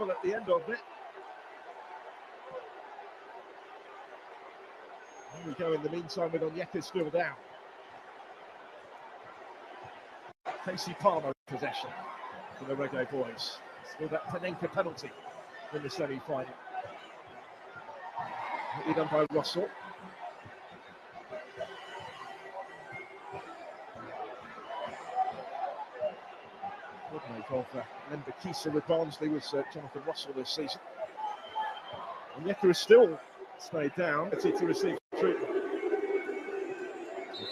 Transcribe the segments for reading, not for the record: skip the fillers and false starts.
at the end of it. There we go in the meantime with Onyeka still down. Casey Palmer in possession for the Reggae boys. Still that Panenka penalty in the semi-final. Done by Russell. Good of Lembakisa with Barnsley was Jonathan Russell this season. Onyeka has still stayed down to receive treatment.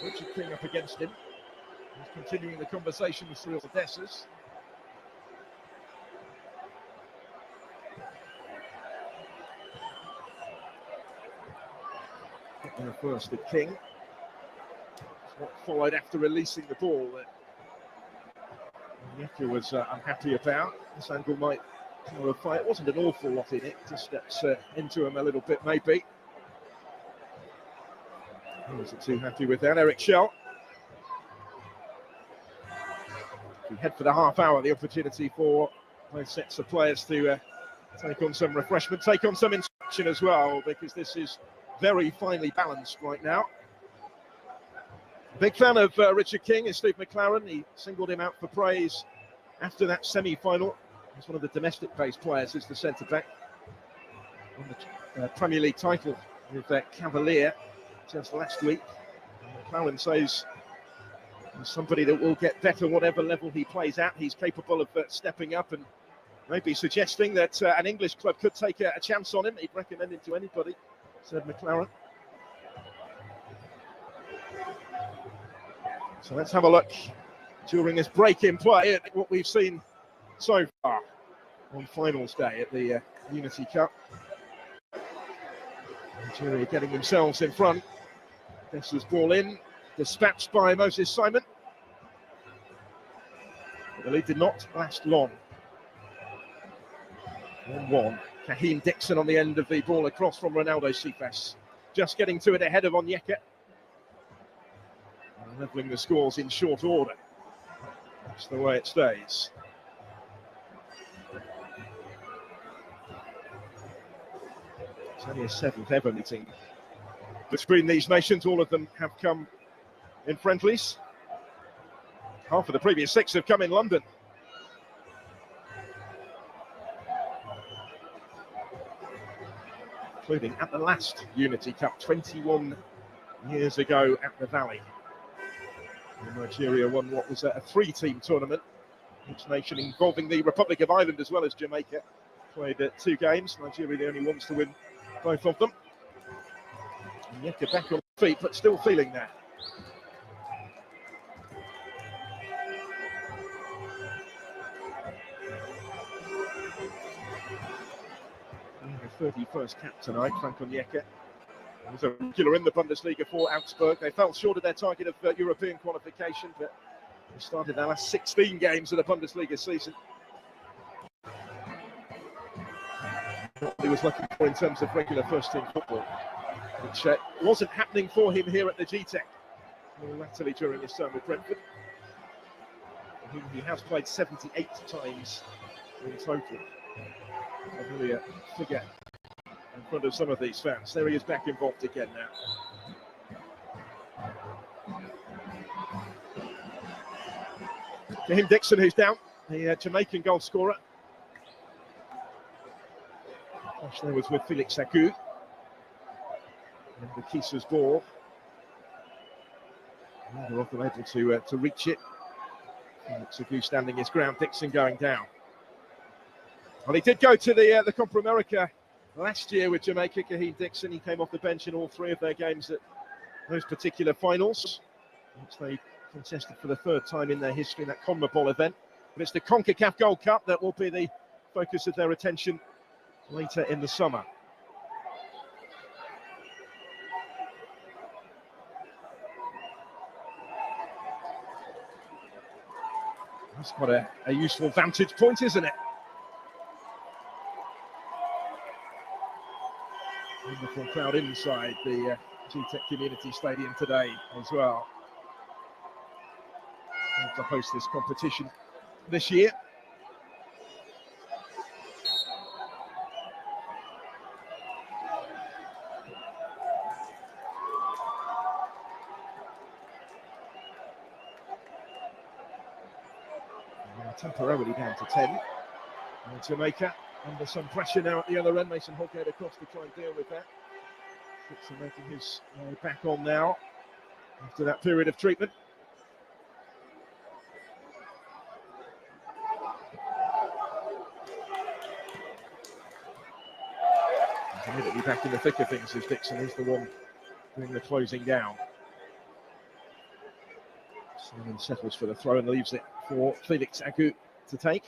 Richard King up against him. He's continuing the conversation with Cyril Dessers. First to King. What followed after releasing the ball that Onyeka was unhappy about. This angle might clarify. It wasn't an awful lot in it, just steps into him a little bit maybe. He wasn't too happy with that. Eric Shell. We head for the half hour, the opportunity for both sets of players to take on some refreshment, take on some instruction as well, because this is very finely balanced right now. Big fan of Richard King is Steve McLaren. He singled him out for praise after that semi-final. He's one of the domestic-based players as the centre-back. Won the Premier League title with Cavalier just last week. McLaren says he's somebody that will get better whatever level he plays at. He's capable of stepping up and maybe suggesting that an English club could take a chance on him. He'd recommend him to anybody, said McLaren. So let's have a look during this break in play at what we've seen so far on finals day at the Unity Cup. Nigeria getting themselves in front. Dessers ball in, dispatched by Moses Simon. But the lead did not last long. 1-1. Kaheem Dixon on the end of the ball across from Ronaldo Cephas. Just getting to it ahead of Onyeka. Levelling the scores in short order. That's the way it stays. It's only a 7th ever meeting between these nations. All of them have come in friendlies. Half of the previous 6 have come in London. Including at the last Unity Cup 21 years ago at the Valley. Nigeria won what was a 3-team tournament. Each nation involving the Republic of Ireland as well as Jamaica played 2 games. Nigeria the only ones to win both of them. Onyeka back on feet, but still feeling that. The 31st cap tonight, Frank Onyeka. He was a regular in the Bundesliga for Augsburg. They fell short of their target of European qualification, but they started their last 16 games of the Bundesliga season. What he was looking for in terms of regular first-team football, which wasn't happening for him here at the GTEC, more latterly during his term with Brentford. He has played 78 times in total. A really figure in front of some of these fans. There he is back involved again now. Kaheem Dixon, who's down, the Jamaican goal scorer. Clash there was with Felix Agu. And the Kisa's ball. Neither of them able to reach it. Felix Agu standing his ground, Dixon going down. Well, he did go to the Copa America last year with Jamaica, Kaheem Dixon. He came off the bench in all 3 of their games at those particular finals, which they contested for the 3rd time in their history in that CONMEBOL event. But it's the CONCACAF Gold Cup that will be the focus of their attention later in the summer. That's quite a useful vantage point, isn't it? Wonderful crowd inside the GTEC Community Stadium today as well. To host this competition this year. temporarily down to 10. And Jamaica under some pressure now at the other end. Mason Holgate across to try and deal with that. Dixon making his way back on now after that period of treatment. He's immediately back in the thick of things as Dixon is the one doing the closing down. Simon settles for the throw and leaves it for Felix Agu to take.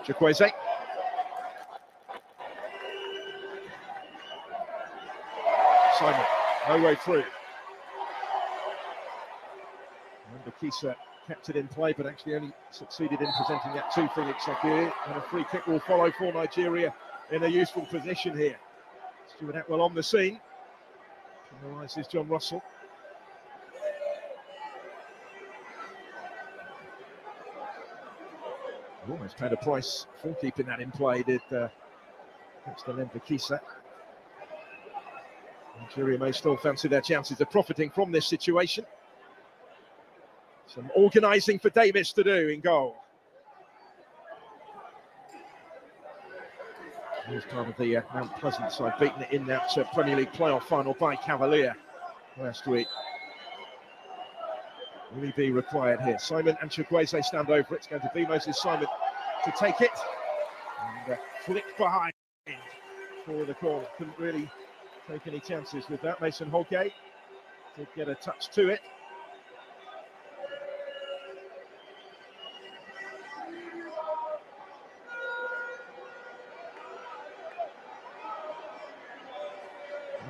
Chukwueze. Simon, no way through. And Kisa kept it in play, but actually only succeeded in presenting that to Felix Agu. And a free kick will follow for Nigeria in a useful position here. Stuart Atwell on the scene. Penalises John Russell. Almost paid a price for keeping that in play, did Winston Kisa. Nigeria may still fancy their chances of profiting from this situation. Some organising for Davis to do in goal. He's part of the Mount Pleasant side, beaten it in that Premier League playoff final by Cavalier last week. Will he be required here? Simon and Chukwueze stand over it. It's going to be Moses Simon to take it. And flick behind for the corner. Couldn't really take any chances with that. Mason Holgate did get a touch to it.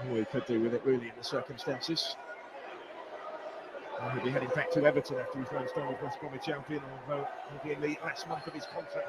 All he could do with it really in the circumstances. And he'll be heading back to Everton after he's run down with West Bromwich champion, although he'll be in the last month of his contract.